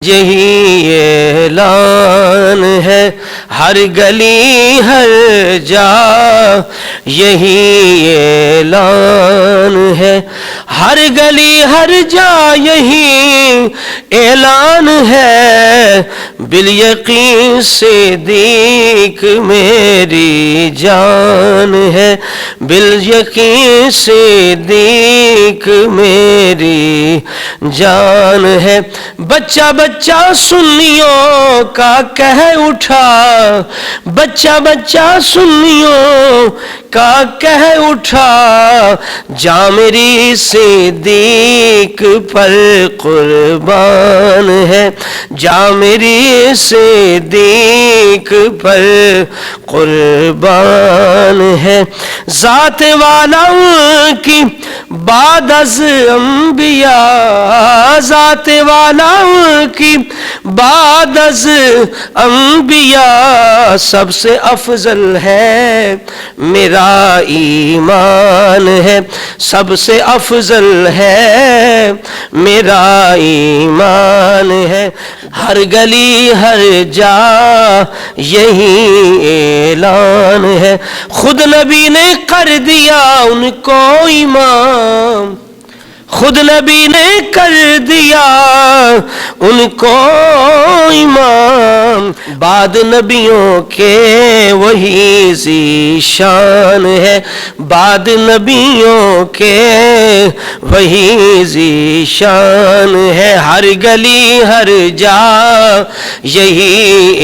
یہی اعلان ہے ہر گلی ہر جا، یہی اعلان ہے ہر گلی ہر جا، یہی اعلان ہے بالیقین صدیق میری جان ہے، بالیقین صدیق میری جان ہے۔ بچہ بچہ سنیوں کا کہہ اٹھا، بچہ بچہ سنیوں کا کہہ اٹھا، جا میری صدیق پر قربان ہے، جا میری صدیق پر قربان ہے۔ ذات والا کی بعد از انبیاء، ذات والا کی بعد از انبیاء، سب سے افضل ہے میرا ایمان ہے، سب سے افضل ہے میرا ایمان ہے۔ ہر گلی ہر جا یہی اعلان ہے، خود نبی نے کر دیا ان کو امام، خود نبی نے کر دیا ان کو امام، بعد نبیوں کے وہی ذی شان ہے، بعد نبیوں کے وہی ذی شان ہے۔ ہر گلی ہر جا یہی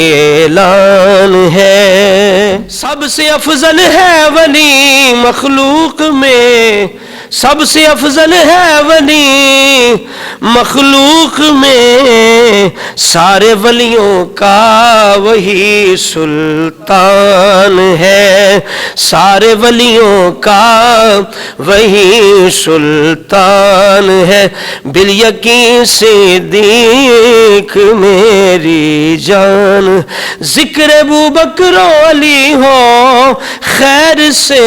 اعلان ہے، سب سے افضل ہے ولی مخلوق میں، سب سے افضل ہے ولی مخلوق میں، سارے ولیوں کا وہی سلطان ہے، سارے ولیوں کا وہی سلطان ہے، بالیقین صدیق میری جان۔ ذکر ابوبکر و علی ہو خیر سے،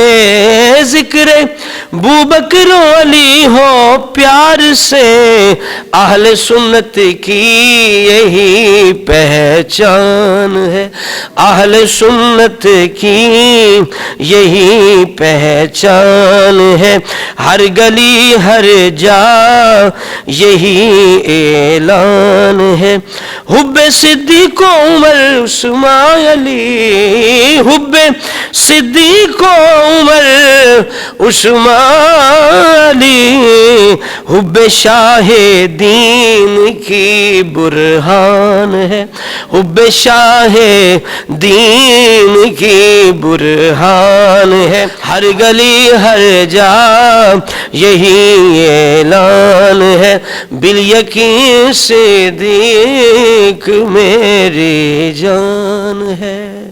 ذکر ابوبکر و علی ہو پیار سے، اہل سنت کی یہی پہچان ہے، اہل سنت کی یہی پہچان ہے۔ ہر گلی ہر جا یہی اعلان ہے، حب صدیق و عمر عثمان علی، حب صدیق و عمر عثمان علی، حب شاہ دین کی برہان ہے، حب شاہ دین کی برہان ہے۔ ہر گلی ہر جا یہی اعلان ہے، بالیقین صدیق میری جان ہے۔